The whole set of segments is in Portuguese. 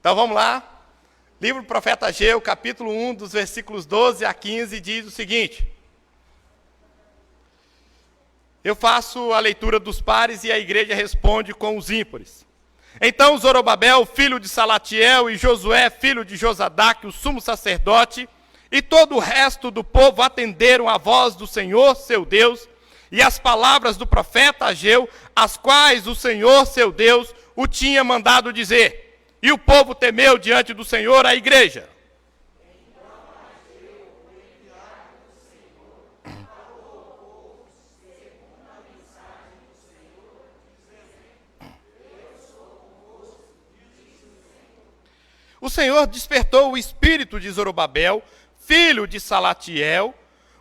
Então vamos lá. Livro do profeta Ageu, capítulo 1, dos versículos 12 a 15, diz o seguinte. Eu faço a leitura dos pares e a igreja responde com os ímpares. Então Zorobabel, filho de Salatiel, e Josué, filho de Josadaque, o sumo sacerdote, e todo o resto do povo atenderam à voz do Senhor, seu Deus, e as palavras do profeta Ageu, as quais o Senhor, seu Deus, o tinha mandado dizer. E o povo temeu diante do Senhor a igreja. O Senhor despertou o espírito de Zorobabel, filho de Salatiel,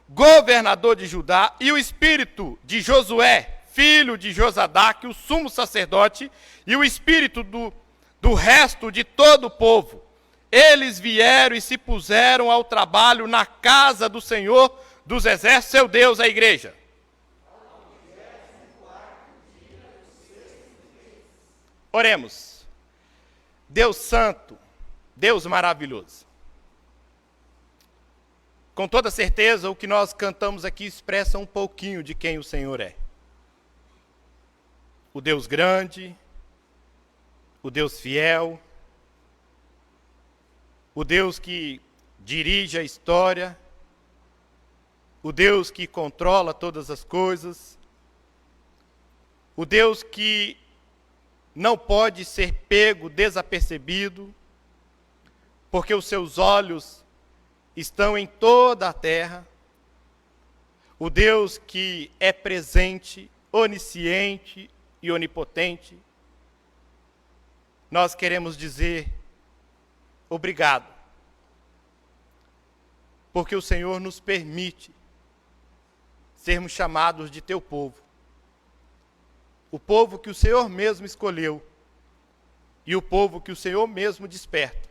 governador de Judá, e o espírito de Josué, filho de Josadaque, o sumo sacerdote, e o espírito do resto de todo o povo. Eles vieram e se puseram ao trabalho na casa do Senhor dos exércitos, seu Deus, a igreja. Oremos. Deus santo, Deus maravilhoso. Com toda certeza, o que nós cantamos aqui expressa um pouquinho de quem o Senhor é. O Deus grande, o Deus fiel, o Deus que dirige a história, o Deus que controla todas as coisas, o Deus que não pode ser pego desapercebido, porque os seus olhos estão em toda a terra, o Deus que é presente, onisciente e onipotente. Nós queremos dizer obrigado, porque o Senhor nos permite sermos chamados de teu povo, o povo que o Senhor mesmo escolheu e o povo que o Senhor mesmo desperta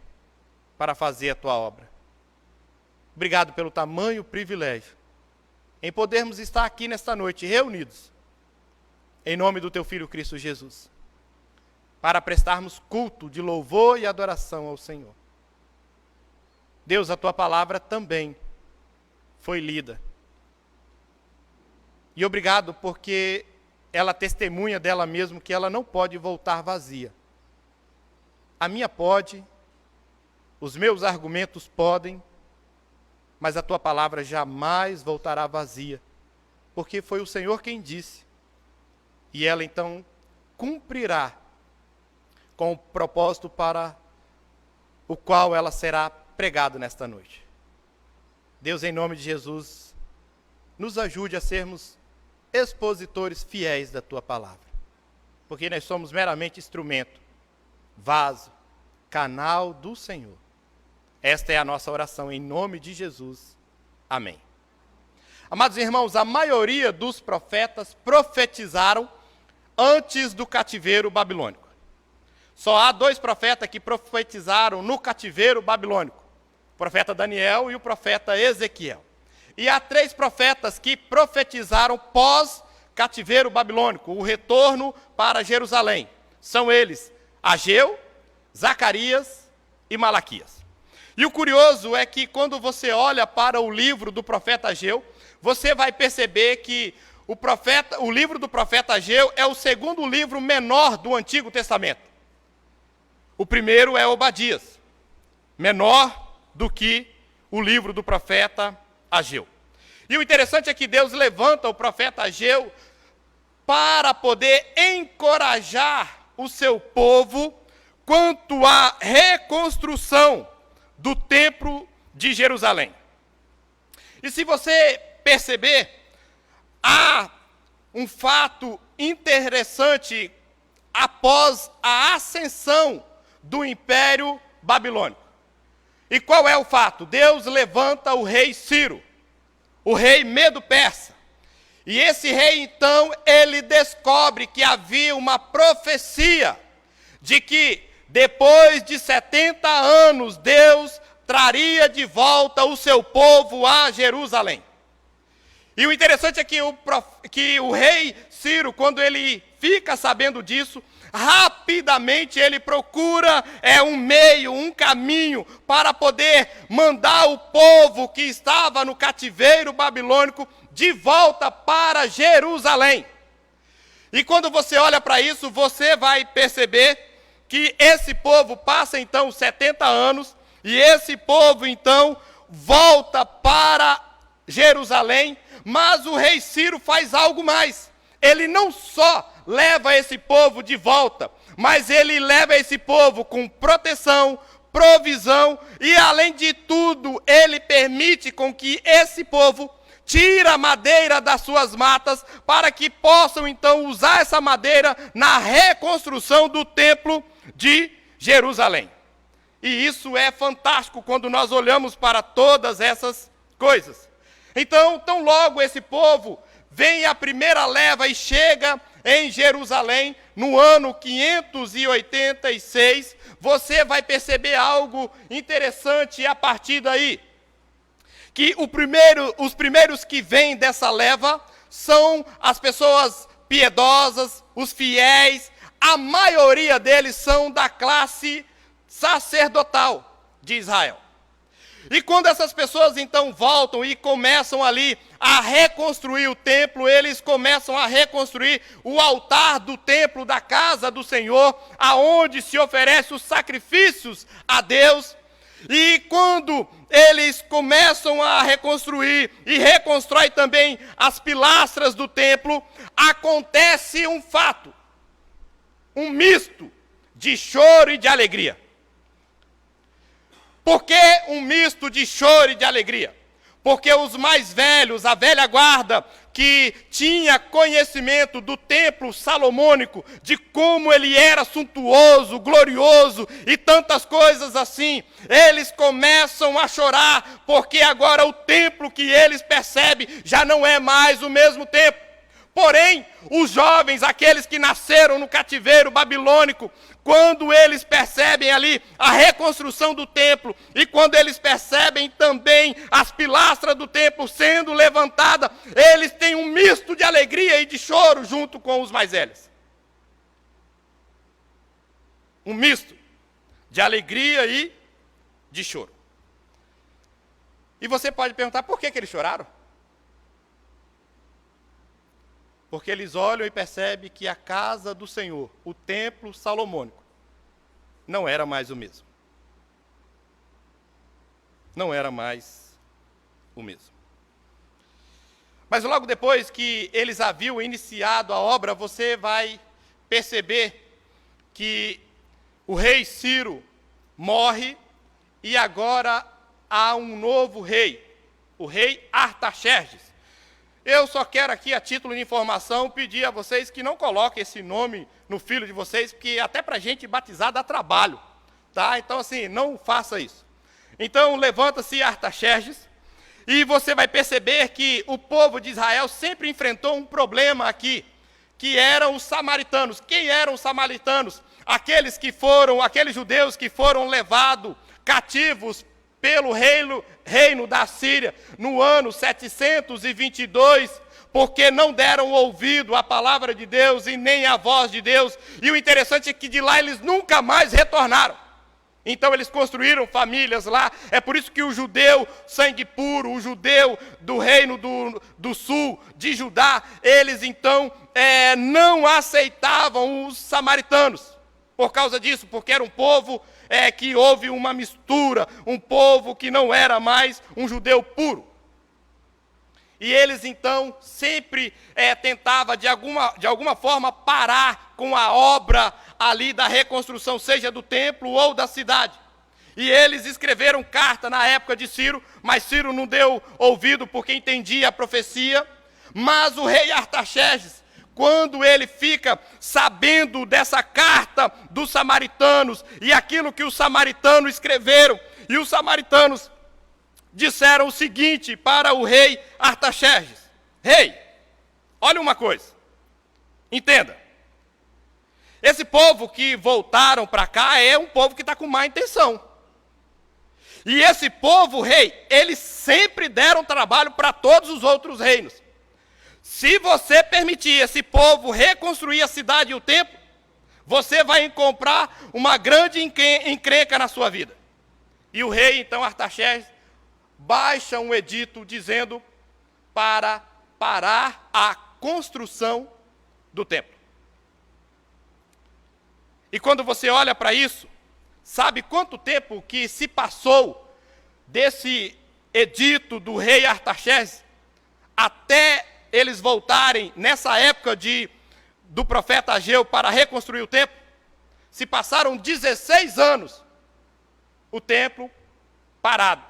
para fazer a tua obra. Obrigado pelo tamanho privilégio em podermos estar aqui nesta noite reunidos em nome do teu Filho Cristo Jesus, para prestarmos culto de louvor e adoração ao Senhor. Deus, a tua palavra também foi lida. E obrigado porque ela testemunha dela mesma que ela não pode voltar vazia. A minha pode, os meus argumentos podem, mas a tua palavra jamais voltará vazia, porque foi o Senhor quem disse. E ela então cumprirá com o propósito para o qual ela será pregada nesta noite. Deus, em nome de Jesus, nos ajude a sermos expositores fiéis da tua palavra, porque nós somos meramente instrumento, vaso, canal do Senhor. Esta é a nossa oração em nome de Jesus. Amém. Amados irmãos, a maioria dos profetas profetizaram antes do cativeiro babilônico. Só há 2 profetas que profetizaram no cativeiro babilônico, o profeta Daniel e o profeta Ezequiel. E há 3 profetas que profetizaram pós-cativeiro babilônico, o retorno para Jerusalém. São eles Ageu, Zacarias e Malaquias. E o curioso é que quando você olha para o livro do profeta Ageu, você vai perceber que o livro do profeta Ageu é o segundo livro menor do Antigo Testamento. O primeiro é Obadias, menor do que o livro do profeta Ageu. E o interessante é que Deus levanta o profeta Ageu para poder encorajar o seu povo quanto à reconstrução do templo de Jerusalém. E se você perceber, há um fato interessante após a ascensão do Império Babilônico. E qual é o fato? Deus levanta o rei Ciro, o rei Medo-Persa. E esse rei, então, ele descobre que havia uma profecia de que depois de 70 anos, Deus traria de volta o seu povo a Jerusalém. E o interessante é que o rei Ciro, quando ele fica sabendo disso, rapidamente ele procura um meio, um caminho para poder mandar o povo que estava no cativeiro babilônico de volta para Jerusalém. E quando você olha para isso, você vai perceber que esse povo passa então 70 anos, e esse povo então volta para Jerusalém, mas o rei Ciro faz algo mais. Ele não só leva esse povo de volta, mas ele leva esse povo com proteção, provisão, e além de tudo, ele permite com que esse povo tire a madeira das suas matas, para que possam então usar essa madeira na reconstrução do templo de Jerusalém. E isso é fantástico quando nós olhamos para todas essas coisas. Então, tão logo esse povo vem a primeira leva e chega em Jerusalém, no ano 586, você vai perceber algo interessante a partir daí. Que os primeiros que vêm dessa leva são as pessoas piedosas, os fiéis, a maioria deles são da classe sacerdotal de Israel. E quando essas pessoas então voltam e começam ali a reconstruir o templo, eles começam a reconstruir o altar do templo da casa do Senhor, aonde se oferece os sacrifícios a Deus. E quando eles começam a reconstruir e reconstrói também as pilastras do templo, acontece um fato, um misto de choro e de alegria. Por que um misto de choro e de alegria? Porque os mais velhos, a velha guarda, que tinha conhecimento do templo salomônico, de como ele era suntuoso, glorioso e tantas coisas assim, eles começam a chorar, porque agora o templo que eles percebem já não é mais o mesmo templo. Porém, os jovens, aqueles que nasceram no cativeiro babilônico, quando eles percebem ali a reconstrução do templo, e quando eles percebem também as pilastras do templo sendo levantadas, eles têm um misto de alegria e de choro junto com os mais velhos. Um misto de alegria e de choro. E você pode perguntar, por que eles choraram? Porque eles olham e percebem que a casa do Senhor, o templo salomônico, não era mais o mesmo. Não era mais o mesmo. Mas logo depois que eles haviam iniciado a obra, você vai perceber que o rei Ciro morre e agora há um novo rei, o rei Artaxerxes. Eu só quero aqui, a título de informação, pedir a vocês que não coloquem esse nome no filho de vocês, porque até para a gente batizar dá trabalho, tá? Então, assim, não faça isso. Então, levanta-se Artaxerxes, e você vai perceber que o povo de Israel sempre enfrentou um problema aqui, que eram os samaritanos. Quem eram os samaritanos? Aqueles judeus que foram levados cativos pelo reino da Síria, no ano 722, porque não deram ouvido à palavra de Deus e nem à voz de Deus. E o interessante é que de lá eles nunca mais retornaram. Então eles construíram famílias lá. É por isso que o judeu sangue puro, o judeu do reino do sul, de Judá, eles então não aceitavam os samaritanos. Por causa disso, porque era um povo que houve uma mistura, um povo que não era mais um judeu puro. E eles então sempre tentavam de alguma forma parar com a obra ali da reconstrução, seja do templo ou da cidade. E eles escreveram carta na época de Ciro, mas Ciro não deu ouvido porque entendia a profecia. Mas o rei Artaxerxes, quando ele fica sabendo dessa carta dos samaritanos e aquilo que os samaritanos escreveram, e os samaritanos disseram o seguinte para o rei Artaxerxes: rei, olha uma coisa, entenda, esse povo que voltaram para cá é um povo que está com má intenção. E esse povo, rei, eles sempre deram trabalho para todos os outros reinos. Se você permitir esse povo reconstruir a cidade e o templo, você vai encontrar uma grande encrenca na sua vida. E o rei, então, Artaxerxes, baixa um edito dizendo para parar a construção do templo. E quando você olha para isso, sabe quanto tempo que se passou desse edito do rei Artaxerxes até eles voltarem nessa época do profeta Ageu para reconstruir o templo? Se passaram 16 anos o templo parado,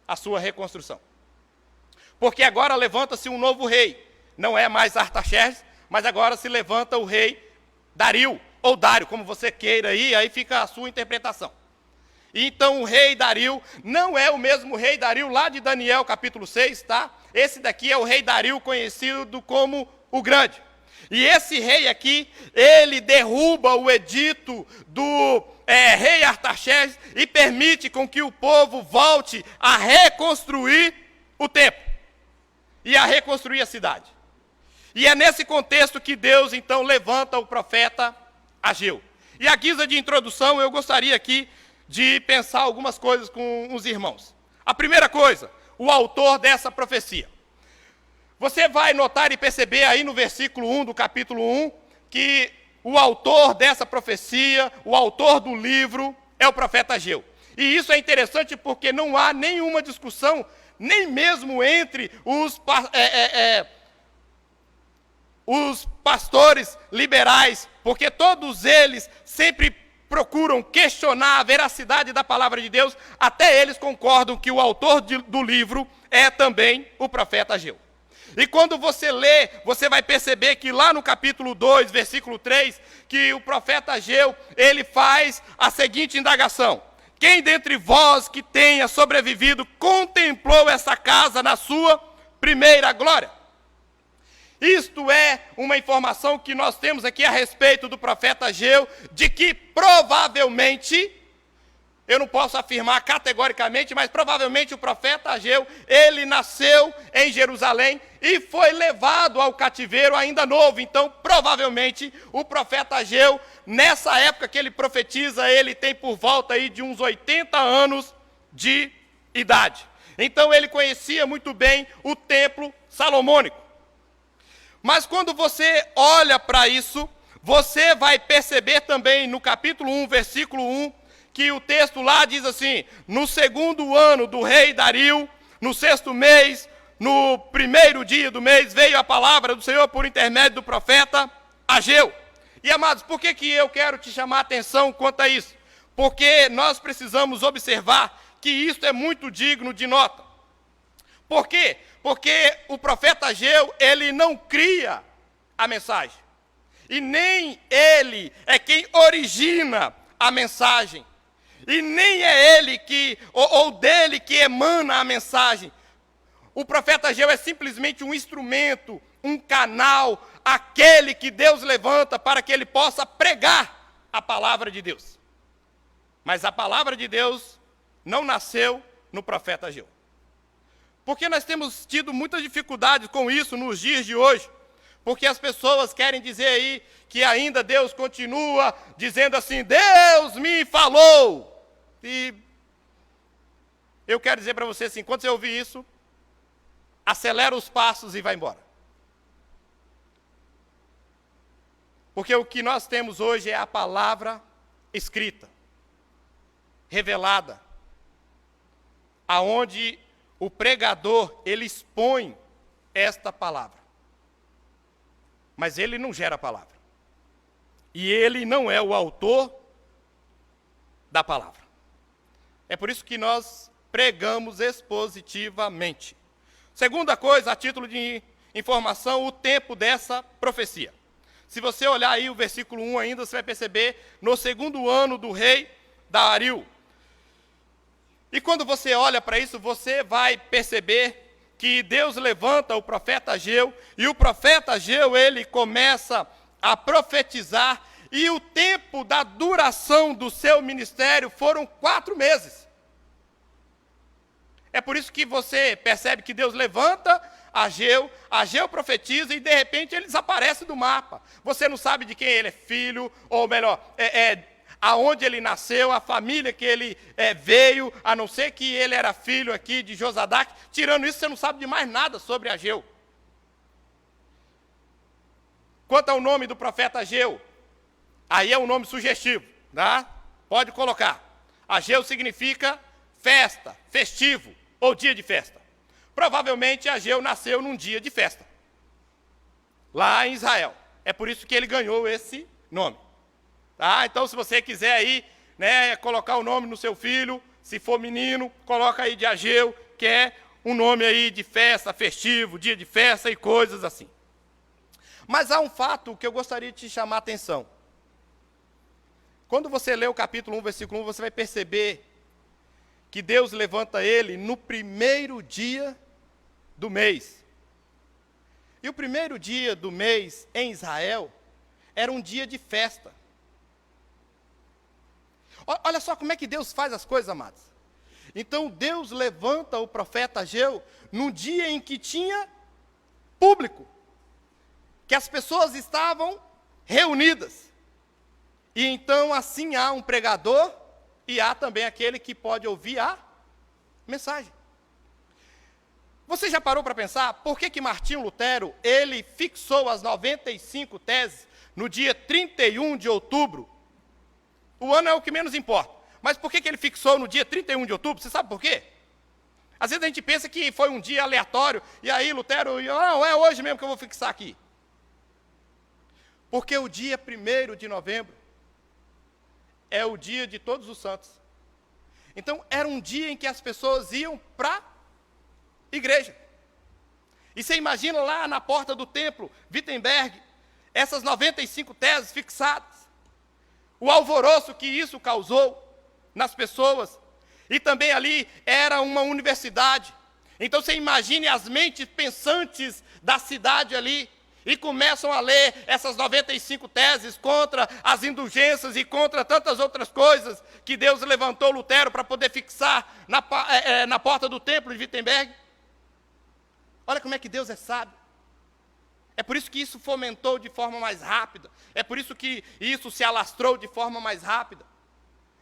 a sua reconstrução. Porque agora levanta-se um novo rei. Não é mais Artaxerxes, mas agora se levanta o rei Dario, ou Dário, como você queira aí fica a sua interpretação. Então o rei Dario não é o mesmo rei Dario lá de Daniel capítulo 6, tá? Esse daqui é o rei Dario conhecido como o Grande. E esse rei aqui, ele derruba o edito do rei Artaxerxes e permite com que o povo volte a reconstruir o templo e a reconstruir a cidade. E é nesse contexto que Deus então levanta o profeta Ageu. E à guisa de introdução, eu gostaria aqui de pensar algumas coisas com os irmãos. A primeira coisa, o autor dessa profecia. Você vai notar e perceber aí no versículo 1 do capítulo 1, que o autor dessa profecia, o autor do livro, é o profeta Ageu. E isso é interessante porque não há nenhuma discussão, nem mesmo entre os pastores liberais, porque todos eles sempre procuram questionar a veracidade da palavra de Deus, até eles concordam que o autor do livro é também o profeta Ageu. E quando você lê, você vai perceber que lá no capítulo 2, versículo 3, que o profeta Ageu, ele faz a seguinte indagação: quem dentre vós que tenha sobrevivido contemplou essa casa na sua primeira glória? Isto é uma informação que nós temos aqui a respeito do profeta Ageu, de que provavelmente, eu não posso afirmar categoricamente, mas provavelmente o profeta Ageu, ele nasceu em Jerusalém e foi levado ao cativeiro ainda novo. Então, provavelmente, o profeta Ageu, nessa época que ele profetiza, ele tem por volta aí de uns 80 anos de idade. Então, ele conhecia muito bem o templo salomônico. Mas quando você olha para isso, você vai perceber também no capítulo 1, versículo 1, que o texto lá diz assim: no segundo ano do rei Dario, no 6º mês, no primeiro dia do mês, veio a palavra do Senhor por intermédio do profeta Ageu. E amados, por que eu quero te chamar a atenção quanto a isso? Porque nós precisamos observar que isso é muito digno de nota. Por quê? Porque o profeta Ageu, ele não cria a mensagem. E nem ele é quem origina a mensagem. E nem é ele ou dele que emana a mensagem. O profeta Ageu é simplesmente um instrumento, um canal, aquele que Deus levanta para que ele possa pregar a palavra de Deus. Mas a palavra de Deus não nasceu no profeta Ageu. Porque nós temos tido muitas dificuldades com isso nos dias de hoje. Porque as pessoas querem dizer aí que ainda Deus continua dizendo assim: Deus me falou. E eu quero dizer para você assim, quando você ouvir isso, acelera os passos e vai embora. Porque o que nós temos hoje é a palavra escrita, revelada, aonde o pregador, ele expõe esta palavra. Mas ele não gera a palavra. E ele não é o autor da palavra. É por isso que nós pregamos expositivamente. Segunda coisa, a título de informação, o tempo dessa profecia. Se você olhar aí o versículo 1 ainda, você vai perceber, no segundo ano do rei Dario. E quando você olha para isso, você vai perceber que Deus levanta o profeta Ageu, e o profeta Ageu, ele começa a profetizar, e o tempo da duração do seu ministério foram 4 meses. É por isso que você percebe que Deus levanta Ageu profetiza e de repente ele desaparece do mapa. Você não sabe de quem ele é filho, ou melhor, aonde ele nasceu, a família que ele veio, a não ser que ele era filho aqui de Josadaque. Tirando isso, você não sabe de mais nada sobre Ageu. Quanto ao nome do profeta Ageu, aí é um nome sugestivo, tá? Pode colocar. Ageu significa festa, festivo ou dia de festa. Provavelmente Ageu nasceu num dia de festa, lá em Israel. É por isso que ele ganhou esse nome. Tá? Então, se você quiser aí, né, colocar o nome no seu filho, se for menino, coloca aí de Ageu, que é um nome aí de festa, festivo, dia de festa e coisas assim. Mas há um fato que eu gostaria de te chamar a atenção. Quando você lê o capítulo 1, versículo 1, você vai perceber que Deus levanta ele no primeiro dia do mês. E o primeiro dia do mês em Israel era um dia de festa. Olha só como é que Deus faz as coisas, amados. Então Deus levanta o profeta Ageu num dia em que tinha público, que as pessoas estavam reunidas. E então assim há um pregador e há também aquele que pode ouvir a mensagem. Você já parou para pensar por que Martinho Lutero, ele fixou as 95 teses no dia 31 de outubro? O ano é o que menos importa. Mas por que ele fixou no dia 31 de outubro? Você sabe por quê? Às vezes a gente pensa que foi um dia aleatório, e aí Lutero, não, é hoje mesmo que eu vou fixar aqui. Porque o dia 1º de novembro é o dia de todos os santos. Então, era um dia em que as pessoas iam para a igreja. E você imagina lá na porta do templo, Wittenberg, essas 95 teses fixadas. O alvoroço que isso causou nas pessoas. E também ali era uma universidade. Então você imagine as mentes pensantes da cidade ali. E começam a ler essas 95 teses contra as indulgências e contra tantas outras coisas que Deus levantou Lutero para poder fixar na porta do templo de Wittenberg. Olha como é que Deus é sábio. É por isso que isso fomentou de forma mais rápida. É por isso que isso se alastrou de forma mais rápida.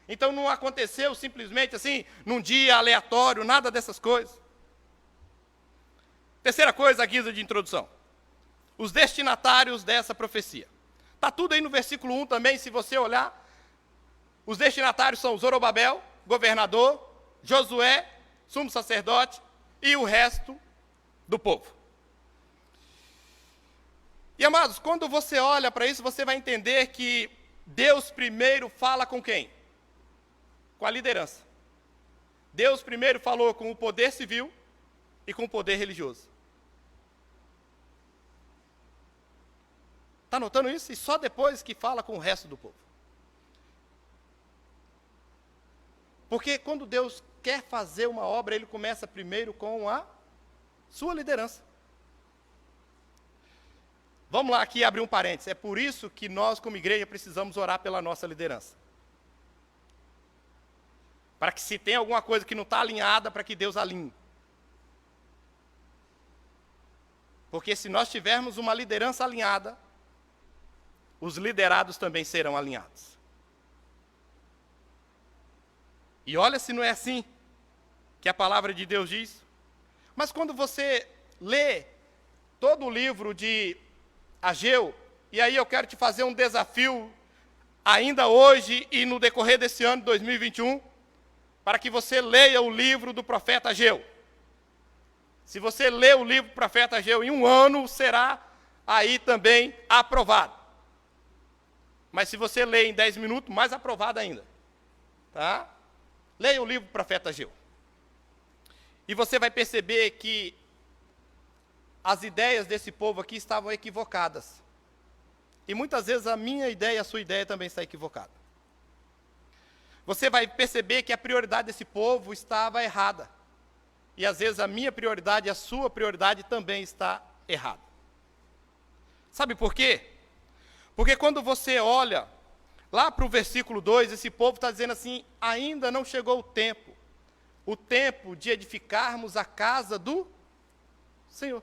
Então não aconteceu simplesmente assim, num dia aleatório, nada dessas coisas. Terceira coisa, a guisa de introdução. Os destinatários dessa profecia. Está tudo aí no versículo 1 também, se você olhar. Os destinatários são Zorobabel, governador, Josué, sumo sacerdote, e o resto do povo. E, amados, quando você olha para isso, você vai entender que Deus primeiro fala com quem? Com a liderança. Deus primeiro falou com o poder civil e com o poder religioso. Está notando isso? E só depois que fala com o resto do povo. Porque quando Deus quer fazer uma obra, Ele começa primeiro com a sua liderança. Vamos lá aqui abrir um parênteses. É por isso que nós, como igreja, precisamos orar pela nossa liderança. Para que se tem alguma coisa que não está alinhada, para que Deus alinhe. Porque se nós tivermos uma liderança alinhada, os liderados também serão alinhados. E olha se não é assim que a palavra de Deus diz. Mas quando você lê todo o livro de Ageu, e aí eu quero te fazer um desafio, ainda hoje e no decorrer desse ano de 2021, para que você leia o livro do profeta Ageu. Se você lê o livro do profeta Ageu em um ano, será aí também aprovado. Mas se você lê em 10 minutos, mais aprovado ainda. Tá? Leia o livro do profeta Ageu. E você vai perceber que as ideias desse povo aqui estavam equivocadas. E muitas vezes a minha ideia e a sua ideia também está equivocada. Você vai perceber que a prioridade desse povo estava errada. E às vezes a minha prioridade e a sua prioridade também está errada. Sabe por quê? Porque quando você olha lá para o versículo 2, esse povo está dizendo assim, ainda não chegou o tempo de edificarmos a casa do Senhor.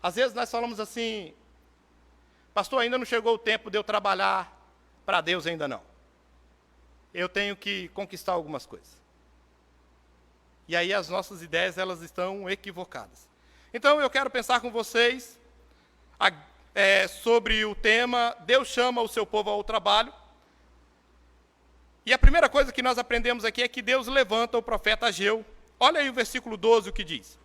Às vezes nós falamos assim, pastor, ainda não chegou o tempo de eu trabalhar para Deus, ainda não. Eu tenho que conquistar algumas coisas. E aí as nossas ideias, elas estão equivocadas. Então eu quero pensar com vocês sobre o tema, Deus chama o seu povo ao trabalho. E a primeira coisa que nós aprendemos aqui é que Deus levanta o profeta Ageu. Olha aí o versículo 12, o que diz.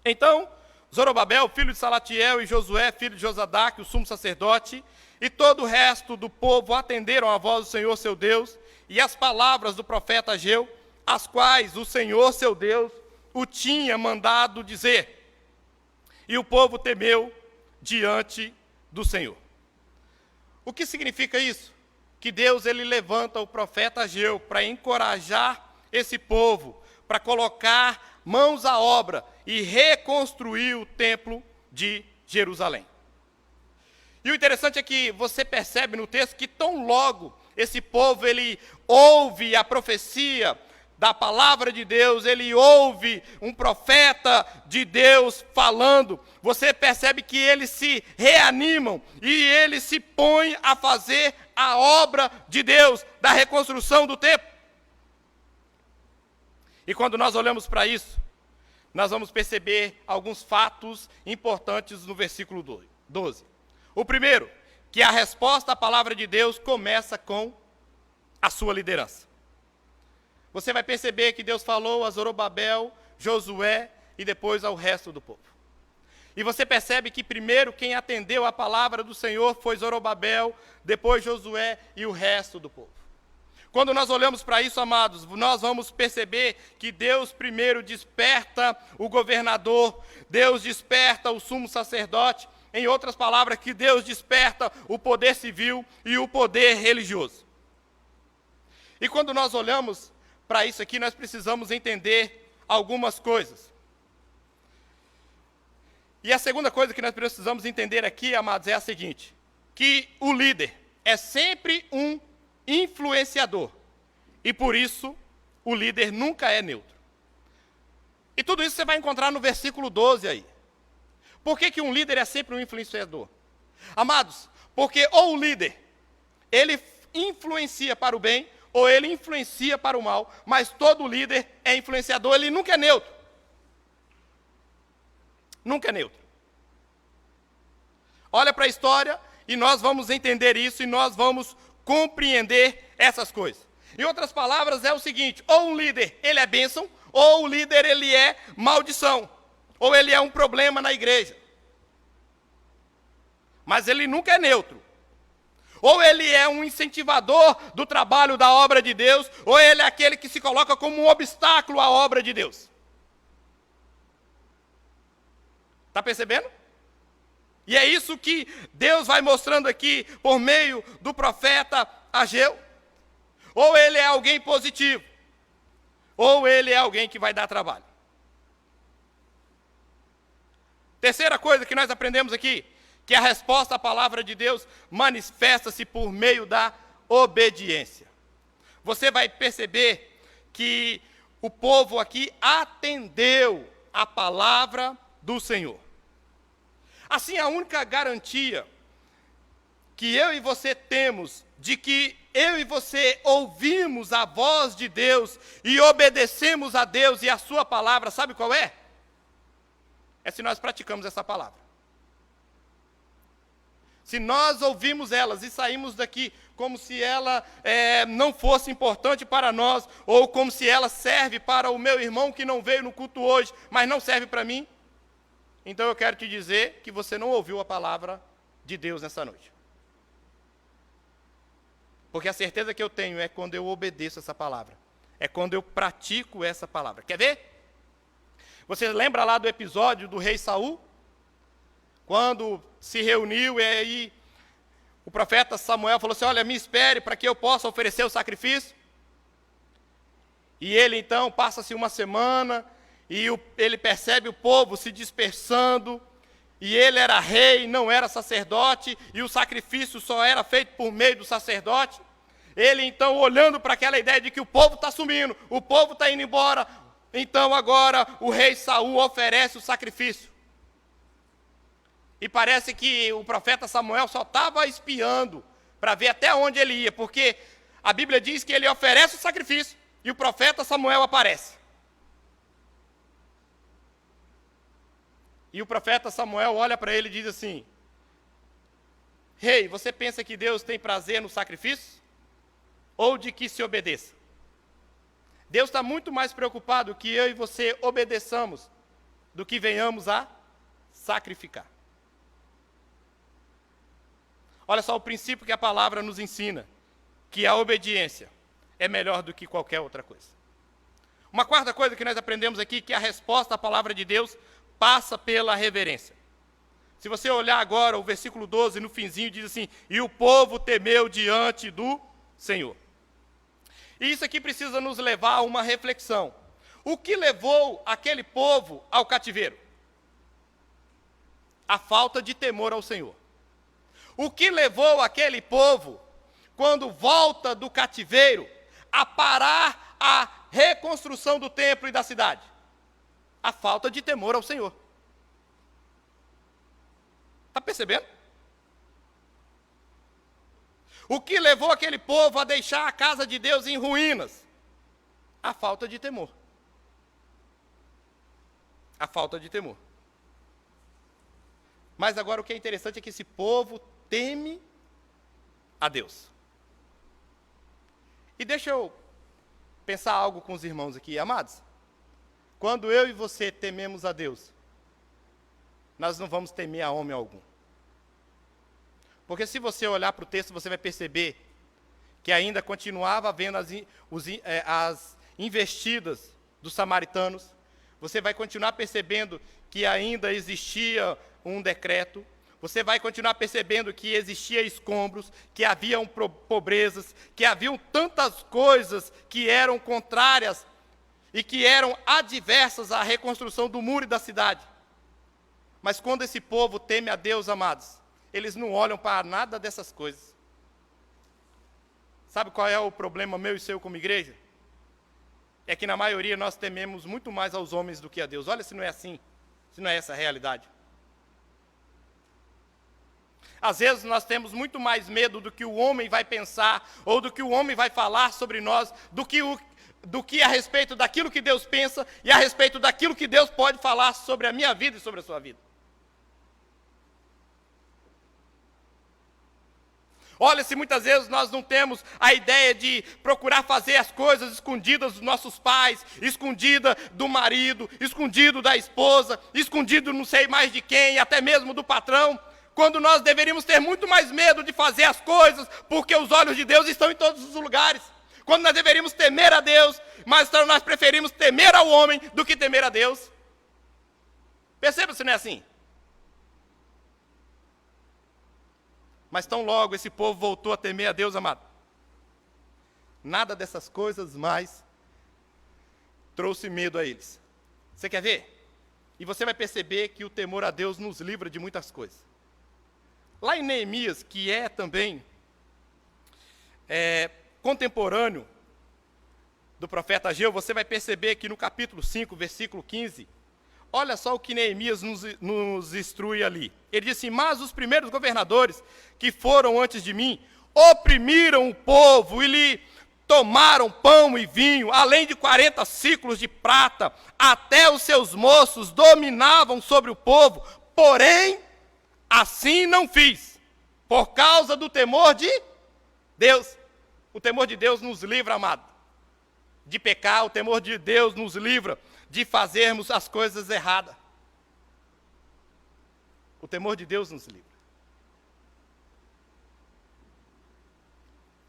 Então, Zorobabel, filho de Salatiel, e Josué, filho de Josadaque, o sumo sacerdote, e todo o resto do povo atenderam à voz do Senhor seu Deus, e as palavras do profeta Ageu, as quais o Senhor seu Deus o tinha mandado dizer. E o povo temeu diante do Senhor. O que significa isso? Que Deus ele levanta o profeta Ageu para encorajar esse povo, para colocar mãos à obra e reconstruir o templo de Jerusalém. E o interessante é que você percebe no texto que tão logo esse povo ele ouve a profecia da palavra de Deus, ele ouve um profeta de Deus falando, você percebe que eles se reanimam e eles se põem a fazer a obra de Deus, da reconstrução do templo. E quando nós olhamos para isso, nós vamos perceber alguns fatos importantes no versículo 12. O primeiro, que a resposta à palavra de Deus começa com a sua liderança. Você vai perceber que Deus falou a Zorobabel, Josué e depois ao resto do povo. E você percebe que primeiro quem atendeu a palavra do Senhor foi Zorobabel, depois Josué e o resto do povo. Quando nós olhamos para isso, amados, nós vamos perceber que Deus primeiro desperta o governador, Deus desperta o sumo sacerdote, em outras palavras, que Deus desperta o poder civil e o poder religioso. E quando nós olhamos para isso aqui, nós precisamos entender algumas coisas. E a segunda coisa que nós precisamos entender aqui, amados, é a seguinte, que o líder é sempre um influenciador, e por isso o líder nunca é neutro. E tudo isso você vai encontrar no versículo 12 aí. Por que um líder é sempre um influenciador? Amados, porque ou o líder, ele influencia para o bem, ou ele influencia para o mal, mas todo líder é influenciador, ele nunca é neutro. Nunca é neutro. Olha para a história e nós vamos entender isso e nós vamos compreender essas coisas. Em outras palavras, é o seguinte, ou um líder, ele é bênção, ou o líder, ele é maldição, ou ele é um problema na igreja. Mas ele nunca é neutro. Ou ele é um incentivador do trabalho da obra de Deus, ou ele é aquele que se coloca como um obstáculo à obra de Deus. Está percebendo? E é isso que Deus vai mostrando aqui por meio do profeta Ageu. Ou ele é alguém positivo, ou ele é alguém que vai dar trabalho. Terceira coisa que nós aprendemos aqui, que a resposta à palavra de Deus manifesta-se por meio da obediência. Você vai perceber que o povo aqui atendeu a palavra do Senhor. Assim, a única garantia que eu e você temos de que eu e você ouvimos a voz de Deus e obedecemos a Deus e a sua palavra, sabe qual é? É se nós praticamos essa palavra. Se nós ouvimos elas e saímos daqui como se ela não fosse importante para nós, ou como se ela serve para o meu irmão que não veio no culto hoje, mas não serve para mim, então eu quero te dizer que você não ouviu a palavra de Deus nessa noite. Porque a certeza que eu tenho é quando eu obedeço essa palavra. É quando eu pratico essa palavra. Quer ver? Você lembra lá do episódio do rei Saul? Quando se reuniu e aí o profeta Samuel falou assim, olha, me espere para que eu possa oferecer o sacrifício. E ele então passa-se uma semana e ele percebe o povo se dispersando. E ele era rei, não era sacerdote, e o sacrifício só era feito por meio do sacerdote. Ele então olhando para aquela ideia de que o povo está sumindo, o povo está indo embora, então agora o rei Saul oferece o sacrifício. E parece que o profeta Samuel só estava espiando para ver até onde ele ia, porque a Bíblia diz que ele oferece o sacrifício e o profeta Samuel aparece. E o profeta Samuel olha para ele e diz assim: Rei, você pensa que Deus tem prazer no sacrifício? Ou de que se obedeça? Deus está muito mais preocupado que eu e você obedeçamos do que venhamos a sacrificar. Olha só o princípio que a palavra nos ensina, que a obediência é melhor do que qualquer outra coisa. Uma quarta coisa que nós aprendemos aqui, que a resposta à palavra de Deus passa pela reverência. Se você olhar agora o versículo 12, no finzinho, diz assim: e o povo temeu diante do Senhor. E isso aqui precisa nos levar a uma reflexão. O que levou aquele povo ao cativeiro? A falta de temor ao Senhor. O que levou aquele povo, quando volta do cativeiro, a parar a reconstrução do templo e da cidade? A falta de temor ao Senhor. Está percebendo? O que levou aquele povo a deixar a casa de Deus em ruínas? A falta de temor. A falta de temor. Mas agora o que é interessante é que esse povo teme a Deus. E deixa eu pensar algo com os irmãos aqui, amados. Quando eu e você tememos a Deus, nós não vamos temer a homem algum. Porque se você olhar para o texto, você vai perceber que ainda continuava havendo as investidas dos samaritanos. Você vai continuar percebendo que ainda existia um decreto. Você vai continuar percebendo que existia escombros, que haviam pobrezas, que haviam tantas coisas que eram contrárias e que eram adversas à reconstrução do muro e da cidade. Mas quando esse povo teme a Deus, amados, eles não olham para nada dessas coisas. Sabe qual é o problema meu e seu como igreja? É que na maioria nós tememos muito mais aos homens do que a Deus. Olha se não é assim, se não é essa a realidade. Às vezes nós temos muito mais medo do que o homem vai pensar, ou do que o homem vai falar sobre nós, do que a respeito daquilo que Deus pensa, e a respeito daquilo que Deus pode falar sobre a minha vida e sobre a sua vida. Olha, se muitas vezes nós não temos a ideia de procurar fazer as coisas escondidas dos nossos pais, escondida do marido, escondido da esposa, escondido não sei mais de quem, até mesmo do patrão, quando nós deveríamos ter muito mais medo de fazer as coisas, porque os olhos de Deus estão em todos os lugares. Quando nós deveríamos temer a Deus, mas nós preferimos temer ao homem do que temer a Deus. Perceba se não é assim. Mas tão logo esse povo voltou a temer a Deus, amado, nada dessas coisas mais trouxe medo a eles. Você quer ver? E você vai perceber que o temor a Deus nos livra de muitas coisas. Lá em Neemias, que é também contemporâneo do profeta Ageu, você vai perceber que no capítulo 5, versículo 15, olha só o que Neemias nos instrui ali. Ele diz assim: mas os primeiros governadores que foram antes de mim oprimiram o povo e lhe tomaram pão e vinho, além de 40 ciclos de prata, até os seus moços dominavam sobre o povo, porém, assim não fiz, por causa do temor de Deus. O temor de Deus nos livra, amado, de pecar. O temor de Deus nos livra de fazermos as coisas erradas. O temor de Deus nos livra.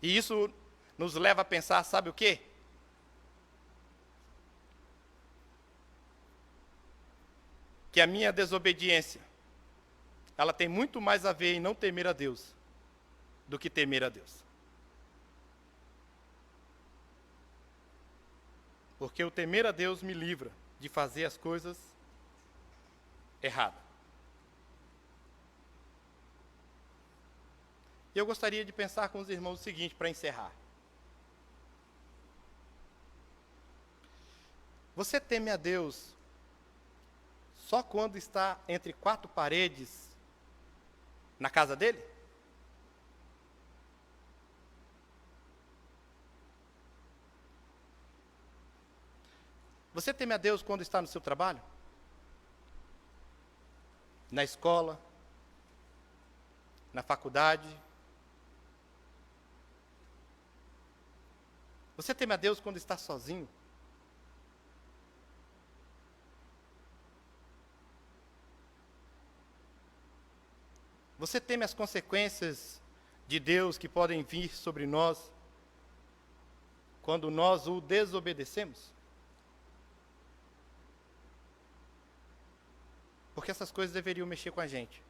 E isso nos leva a pensar, sabe o quê? Que a minha desobediência, ela tem muito mais a ver em não temer a Deus do que temer a Deus. Porque o temer a Deus me livra de fazer as coisas erradas. E eu gostaria de pensar com os irmãos o seguinte, para encerrar. Você teme a Deus só quando está entre quatro paredes na casa dele? Você teme a Deus quando está no seu trabalho? Na escola? Na faculdade? Você teme a Deus quando está sozinho? Você teme as consequências de Deus que podem vir sobre nós quando nós o desobedecemos? Porque essas coisas deveriam mexer com a gente.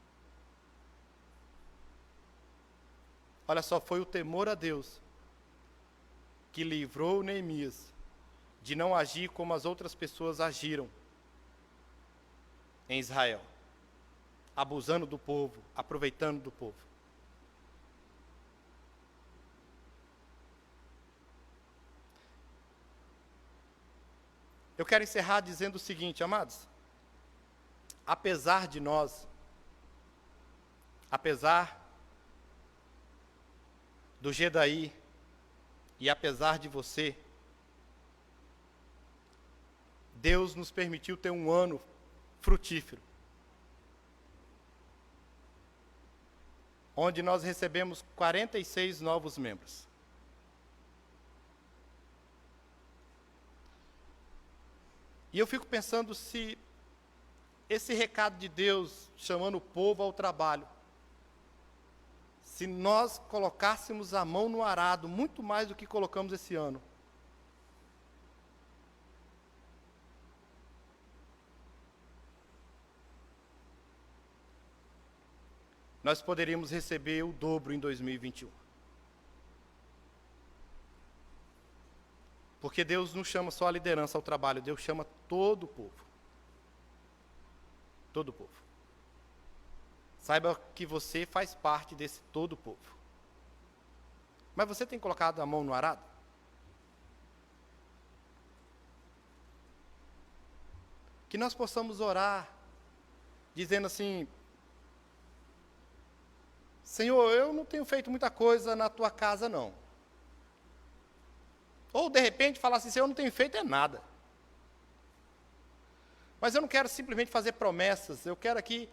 Olha só, foi o temor a Deus que livrou Neemias de não agir como as outras pessoas agiram em Israel, abusando do povo, aproveitando do povo. Eu quero encerrar dizendo o seguinte, amados: apesar de nós, apesar do Gedaí e apesar de você, Deus nos permitiu ter um ano frutífero, onde nós recebemos 46 novos membros. E eu fico pensando se esse recado de Deus chamando o povo ao trabalho, se nós colocássemos a mão no arado muito mais do que colocamos esse ano, nós poderíamos receber o dobro em 2021. Porque Deus não chama só a liderança ao trabalho, Deus chama todo o povo. Todo o povo. Saiba que você faz parte desse todo o povo. Mas você tem colocado a mão no arado? Que nós possamos orar, dizendo assim: Senhor, eu não tenho feito muita coisa na tua casa, não. Ou, de repente, falar assim: Senhor, eu não tenho feito nada. Mas eu não quero simplesmente fazer promessas, eu quero aqui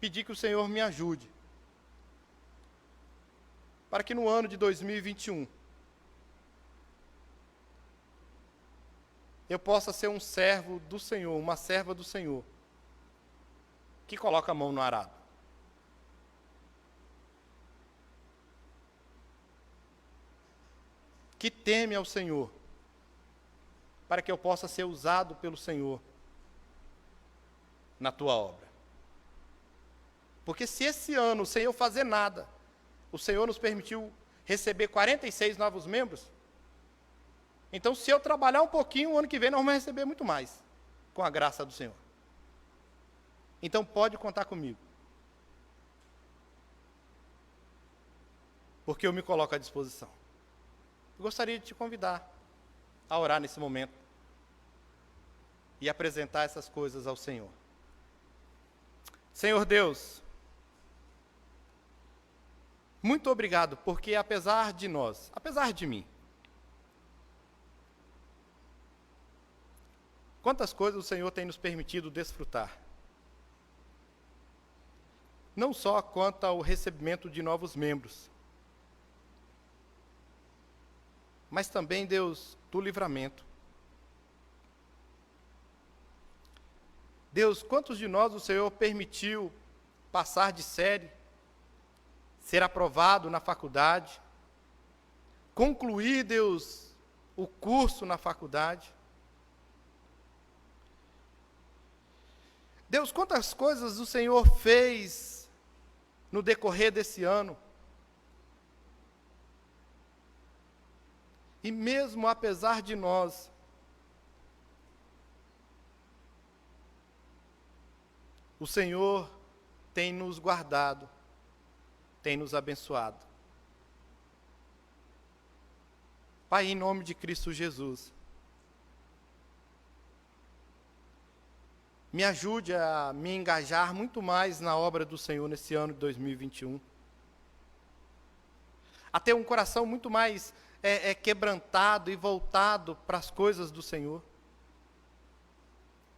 pedir que o Senhor me ajude. Para que no ano de 2021, eu possa ser um servo do Senhor, uma serva do Senhor, que coloca a mão no arado. Que teme ao Senhor, para que eu possa ser usado pelo Senhor na tua obra. Porque se esse ano, sem eu fazer nada, o Senhor nos permitiu receber 46 novos membros, então se eu trabalhar um pouquinho, o ano que vem nós vamos receber muito mais, com a graça do Senhor. Então pode contar comigo. Porque eu me coloco à disposição. Eu gostaria de te convidar a orar nesse momento e apresentar essas coisas ao Senhor. Senhor Deus, muito obrigado, porque apesar de nós, apesar de mim, quantas coisas o Senhor tem nos permitido desfrutar. Não só quanto ao recebimento de novos membros, mas também, Deus, do livramento. Deus, quantos de nós o Senhor permitiu passar de série, ser aprovado na faculdade, concluir, Deus, o curso na faculdade. Deus, quantas coisas o Senhor fez no decorrer desse ano. E mesmo apesar de nós, o Senhor tem nos guardado, tem nos abençoado. Pai, em nome de Cristo Jesus, me ajude a me engajar muito mais na obra do Senhor nesse ano de 2021. A ter um coração muito mais quebrantado e voltado para as coisas do Senhor.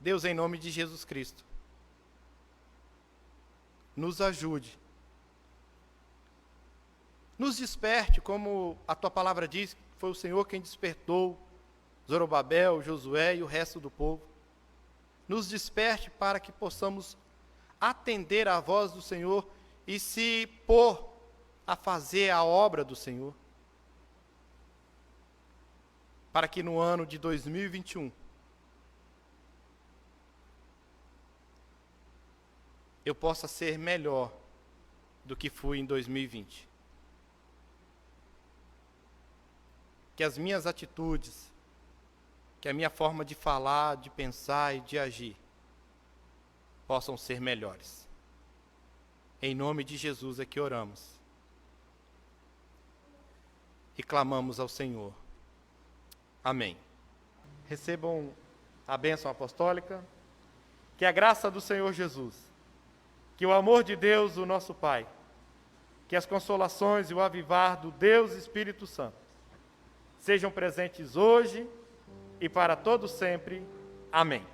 Deus, em nome de Jesus Cristo, nos ajude. Nos desperte, como a tua palavra diz, que foi o Senhor quem despertou Zorobabel, Josué e o resto do povo. Nos desperte para que possamos atender à voz do Senhor e se pôr a fazer a obra do Senhor. Para que no ano de 2021 eu possa ser melhor do que fui em 2020. Que as minhas atitudes, que a minha forma de falar, de pensar e de agir possam ser melhores. Em nome de Jesus é que oramos e clamamos ao Senhor. Amém. Recebam a bênção apostólica. Que a graça do Senhor Jesus, que o amor de Deus, o nosso Pai, que as consolações e o avivar do Deus Espírito Santo sejam presentes hoje e para todo sempre. Amém.